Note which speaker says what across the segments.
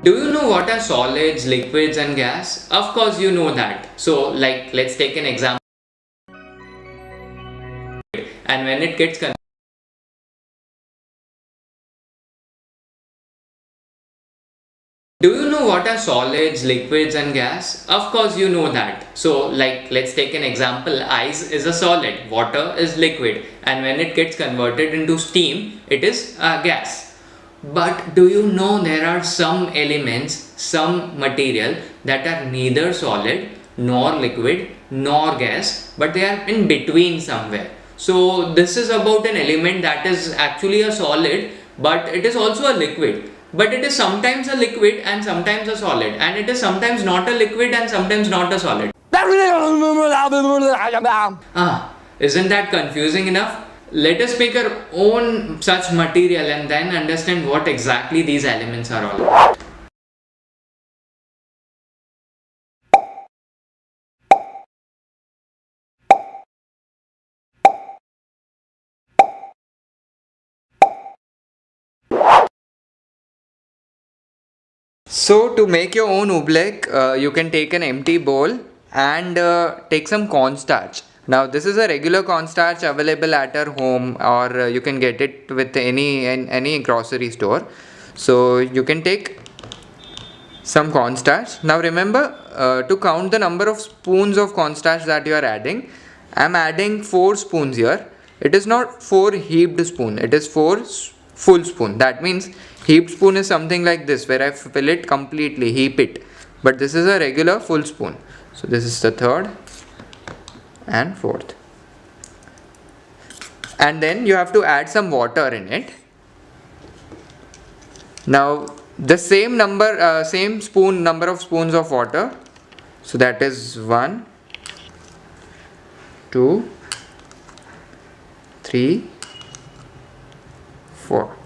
Speaker 1: Do you know what are solids, liquids and gas? Of course you know that. So let's take an example. And when it gets Do you know what are solids, liquids and gas? Of course you know that. So let's take an example. Ice is a solid, water is liquid, and when it gets converted into steam, it is gas. But do you know there are some elements, some material that are neither solid nor liquid nor gas, but they are in between somewhere. So this is about an element that is actually a solid, but it is also a liquid. But it is sometimes a liquid and sometimes a solid, and it is sometimes not a liquid and sometimes not a solid. Isn't that confusing enough? Let us make our own such material and then understand what exactly these elements are all about. So to make your own oobleck, you can take an empty bowl and take some cornstarch. Now this is a regular cornstarch available at our home, or you can get it with any grocery store. So you can take some cornstarch. Now remember to count the number of spoons of cornstarch that you are adding. I am adding 4 spoons here. It is not 4 heaped spoon, it is 4 full spoon. That means heaped spoon is something like this, where I fill it completely, heap it. But this is a regular full spoon. So this is the third and fourth. And then you have to add some water in it. Now the same number, same spoon number of spoons of water. So that is 1, 2, 3, 4.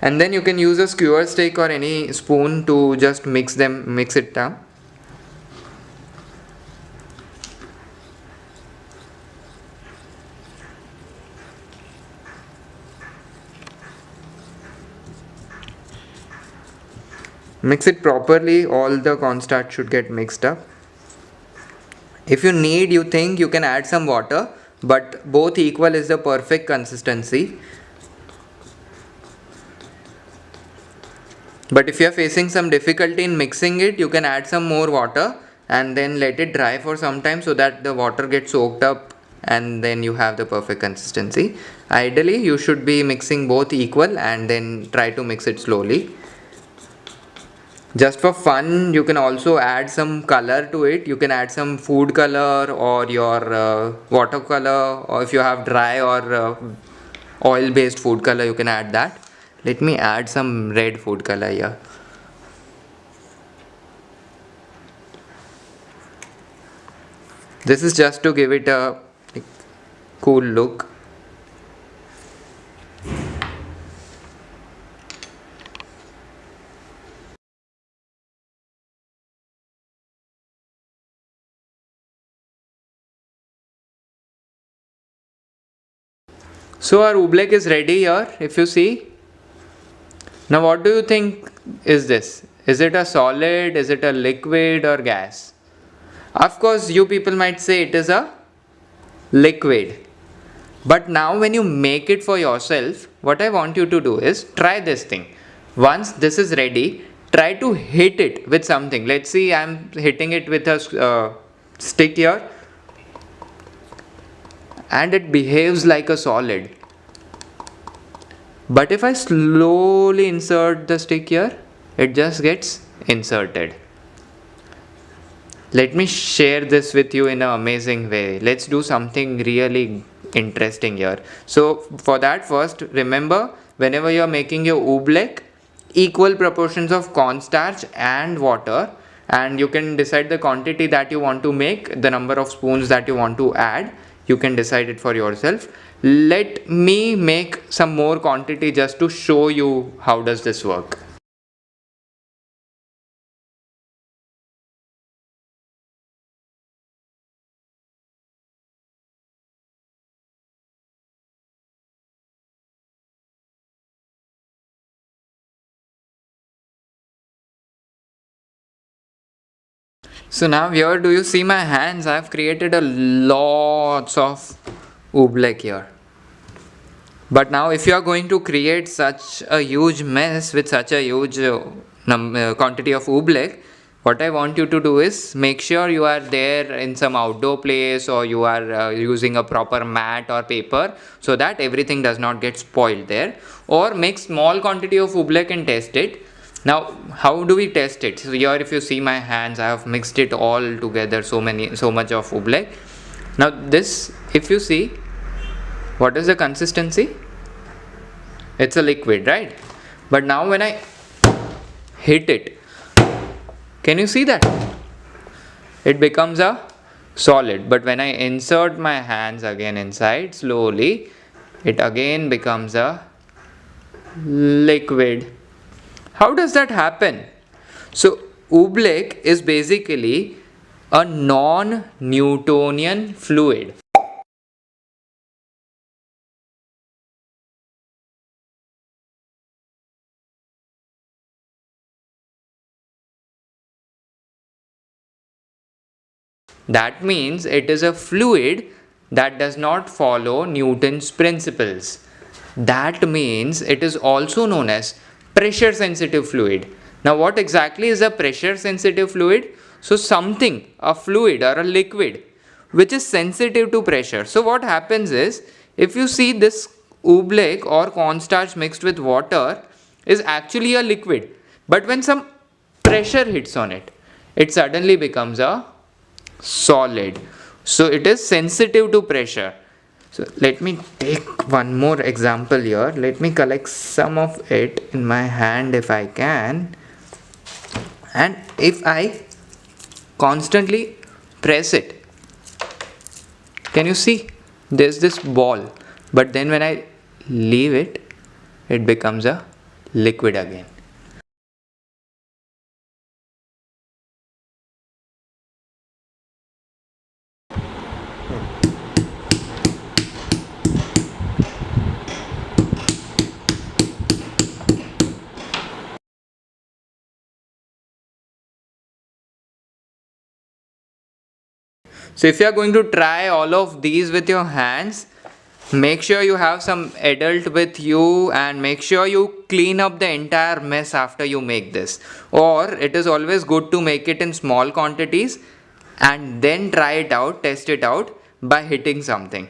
Speaker 1: And then you can use a skewer stick or any spoon to just mix it down. Mix it properly, all the cornstarch should get mixed up. If you think you can add some water, but both equal is the perfect consistency. But if you are facing some difficulty in mixing it, you can add some more water and then let it dry for some time so that the water gets soaked up, and then you have the perfect consistency. Ideally you should be mixing both equal and then try to mix it slowly. Just for fun, you can also add some color to it. You can add some food color or your watercolor, or if you have dry or oil based food color, you can add that. Let me add some red food color here. This is just to give it a cool look. So our oobleck is ready here, if you see. Now what do you think is this? Is it a solid, is it a liquid or gas? Of course you people might say it is a liquid. But now when you make it for yourself, what I want you to do is try this thing. Once this is ready, try to hit it with something. Let's see, I am hitting it with a stick here, and it behaves like a solid. But if I slowly insert the stick here, it just gets inserted. Let me share this with you in an amazing way. Let's do something really interesting here. So for that, first remember, whenever you are making your oobleck, equal proportions of cornstarch and water, and you can decide the quantity that you want to make, the number of spoons that you want to add. You can decide it for yourself. Let me make some more quantity just to show you how does this work. So now here, do you see my hands? I have created a lots of oobleck here. But now if you are going to create such a huge mess with such a huge quantity of oobleck, what I want you to do is make sure you are there in some outdoor place, or you are using a proper mat or paper, so that everything does not get spoiled there. Or make small quantity of oobleck and test it. Now how do we test it? So here, if you see my hands, I have mixed it all together, so much of oobleck. Now this, if you see, what is the consistency? It's a liquid, right? But now when I hit it, can you see that? It becomes a solid. But when I insert my hands again inside slowly, it again becomes a liquid. How does that happen? So oobleck is basically a non-Newtonian fluid. That means it is a fluid that does not follow Newton's principles. That means it is also known as pressure sensitive fluid. Now what exactly is a pressure sensitive fluid? So something, a fluid or a liquid, which is sensitive to pressure. So what happens is, if you see this oobleck or cornstarch mixed with water is actually a liquid, but when some pressure hits on it, it suddenly becomes a solid. So it is sensitive to pressure. So let me take one more example here. Let me collect some of it in my hand if I can. And if I constantly press it, can you see? There's this ball. But then when I leave it, it becomes a liquid again. So if you are going to try all of these with your hands, make sure you have some adult with you, and make sure you clean up the entire mess after you make this. Or it is always good to make it in small quantities and then try it out, test it out by hitting something.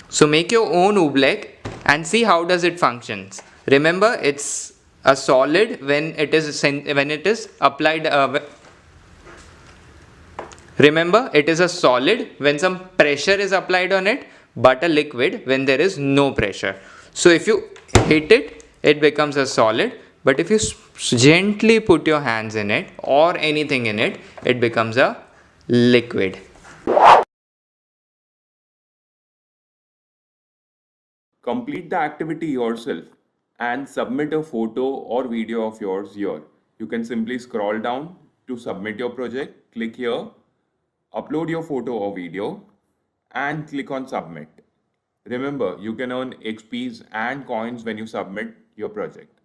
Speaker 1: So make your own oobleck and see how does it functions. Remember, it's a solid when it is applied. Remember, it is a solid when some pressure is applied on it, but a liquid when there is no pressure. So if you hit it, it becomes a solid, but if you gently put your hands in it or anything in it, it becomes a liquid.
Speaker 2: Complete the activity yourself and submit a photo or video of yours here. You can simply scroll down to submit your project, click here, upload your photo or video, and click on submit. Remember, you can earn XPs and coins when you submit your project.